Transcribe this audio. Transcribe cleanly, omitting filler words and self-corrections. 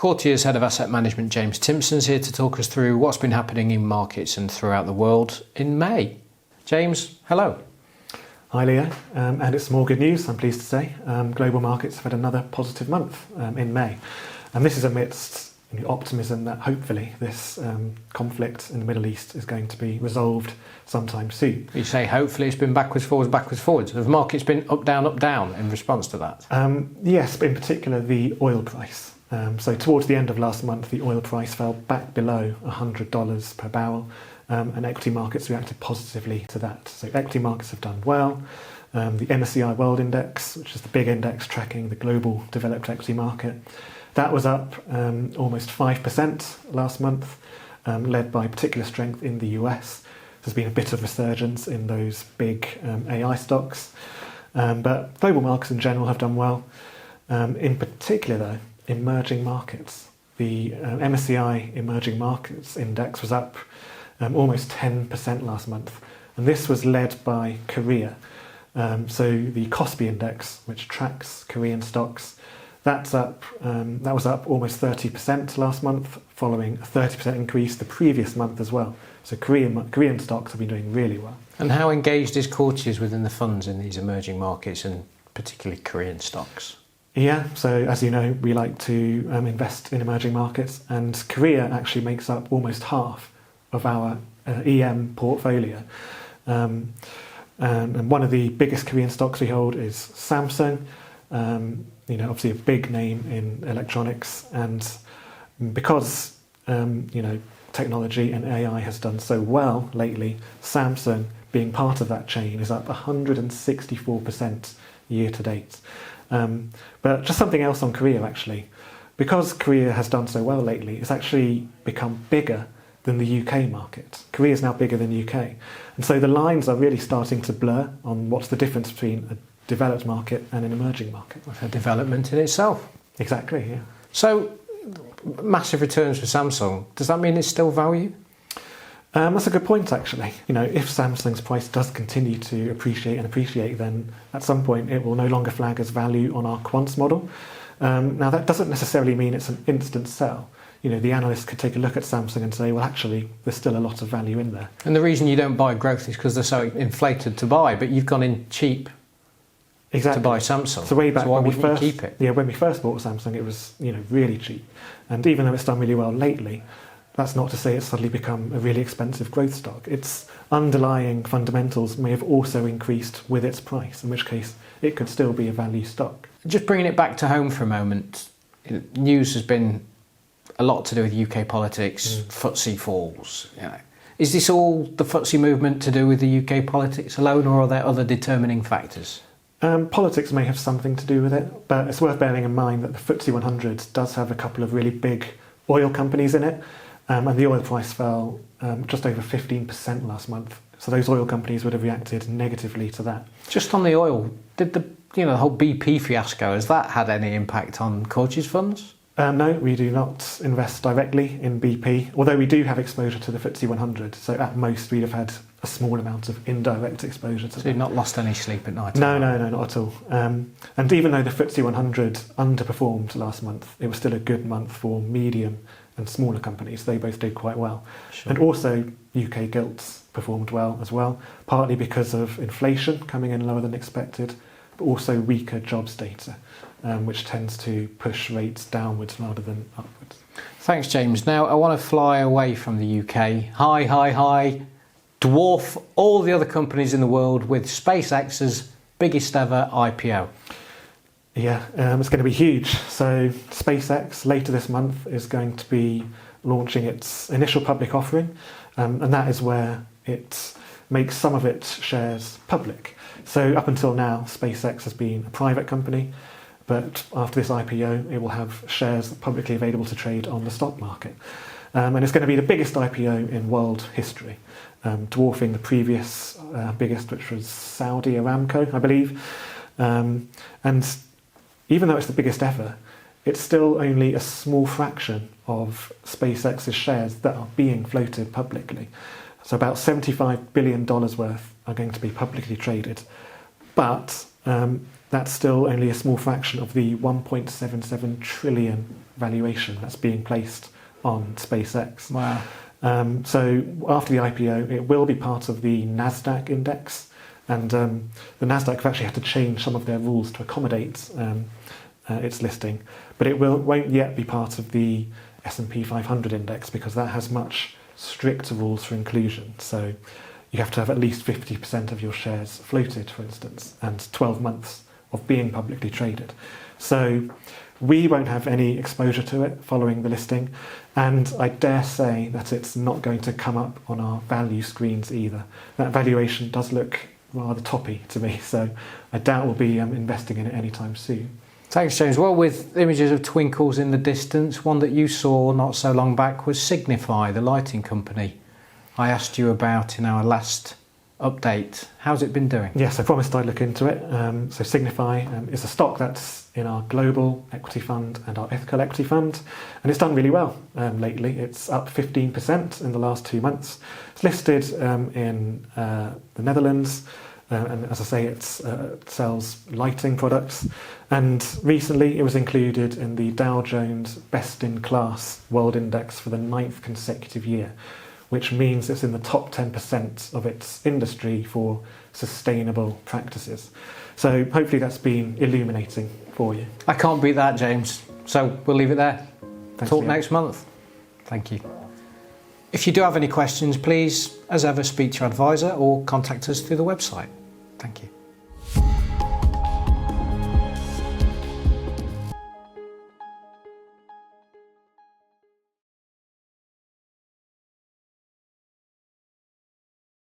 Courtier's Head of Asset Management James Timpson's here to talk us through what's been happening in markets and throughout the world in May. James, hello. Hi Leo, and it's more good news, I'm pleased to say. Global markets have had another positive month in May, and this is amidst optimism that hopefully this conflict in the Middle East is going to be resolved sometime soon. You say hopefully. It's been backwards, forwards. Have markets been up, down in response to that? Yes, but in particular the oil price. So towards the end of last month, the oil price fell back below $100 per barrel, and equity markets reacted positively to that. So equity markets have done well. The MSCI World Index, which is the big index tracking the global developed equity market, that was up almost 5% last month, led by particular strength in the US. There's been a bit of resurgence in those big AI stocks, but global markets in general have done well. In particular, though, emerging markets. The MSCI Emerging Markets Index was up almost 10% last month, and this was led by Korea. So the Kospi Index, which tracks Korean stocks, that was up almost 30% last month, following a 30% increase the previous month as well. So Korean stocks have been doing really well. And how engaged is Courtiers within the funds in these emerging markets and particularly Korean stocks? Yeah, so as you know, we like to invest in emerging markets, and Korea actually makes up almost half of our EM portfolio. And one of the biggest Korean stocks we hold is Samsung. Obviously a big name in electronics, and because technology and AI has done so well lately, Samsung, being part of that chain, is up 164% year to date. But just something else on Korea, actually. Because Korea has done so well lately, it's actually become bigger than the UK market. Korea is now bigger than the UK. And so the lines are really starting to blur on what's the difference between a developed market and an emerging market. A development in itself. Exactly, yeah. So, massive returns for Samsung. Does that mean it's still value? That's a good point, actually. If Samsung's price does continue to appreciate, then at some point it will no longer flag as value on our quants model. Now, that doesn't necessarily mean it's an instant sell. The analysts could take a look at Samsung and say, well, actually, there's still a lot of value in there. And the reason you don't buy growth is because they're so inflated to buy, but you've gone in cheap. Exactly. To buy Samsung. So way back why when wouldn't you keep it? Yeah, when we first bought Samsung, it was really cheap, and even though it's done really well lately, that's not to say it's suddenly become a really expensive growth stock. Its underlying fundamentals may have also increased with its price, in which case it could still be a value stock. Just bringing it back to home for a moment, news has been a lot to do with UK politics. FTSE falls. Is this all the FTSE movement to do with the UK politics alone, or are there other determining factors? Politics may have something to do with it, but it's worth bearing in mind that the FTSE 100 does have a couple of really big oil companies in it, and the oil price fell just over 15% last month. So those oil companies would have reacted negatively to that. Just on the oil, did the whole BP fiasco, has that had any impact on Courtiers funds? No, we do not invest directly in BP, although we do have exposure to the FTSE 100. So at most we'd have had a small amount of indirect exposure to that. So you've not lost any sleep at night? No, not at all. And even though the FTSE 100 underperformed last month, it was still a good month for medium and smaller companies. They both did quite well. Sure. And also UK gilts performed well as well, partly because of inflation coming in lower than expected, but also weaker jobs data, which tends to push rates downwards rather than upwards. Thanks, James. Now, I want to fly away from the UK. High, dwarf all the other companies in the world with SpaceX's biggest ever IPO. Yeah, it's going to be huge. So SpaceX later this month is going to be launching its initial public offering, and that is where it makes some of its shares public. So up until now, SpaceX has been a private company, but after this IPO, it will have shares publicly available to trade on the stock market. And it's going to be the biggest IPO in world history, dwarfing the previous biggest, which was Saudi Aramco, I believe. And even though it's the biggest ever, it's still only a small fraction of SpaceX's shares that are being floated publicly. So about $75 billion worth are going to be publicly traded. but that's still only a small fraction of the 1.77 trillion valuation that's being placed on SpaceX. Wow. So after the IPO, it will be part of the NASDAQ index, and the NASDAQ have actually had to change some of their rules to accommodate its listing, but it won't yet be part of the S&P 500 index because that has much stricter rules for inclusion. So you have to have at least 50% of your shares floated, for instance, and 12 months of being publicly traded. So we won't have any exposure to it following the listing, and I dare say that it's not going to come up on our value screens either. That valuation does look rather toppy to me, so I doubt we'll be investing in it anytime soon. Thanks, James. Well, with images of twinkles in the distance, one that you saw not so long back was Signify, the lighting company I asked you about in our last update. How's it been doing? Yes, I promised I'd look into it. So Signify is a stock that's in our global equity fund and our ethical equity fund, and it's done really well lately. It's up 15% in the last 2 months. It's listed in the Netherlands, and as I say, it sells lighting products. And recently, it was included in the Dow Jones Best in Class World Index for the 9th consecutive year, which means it's in the top 10% of its industry for sustainable practices. So hopefully that's been illuminating for you. I can't beat that, James. So we'll leave it there. Thanks, Talk Ian. next month. Thank you. If you do have any questions, please, as ever, speak to your advisor or contact us through the website. Thank you.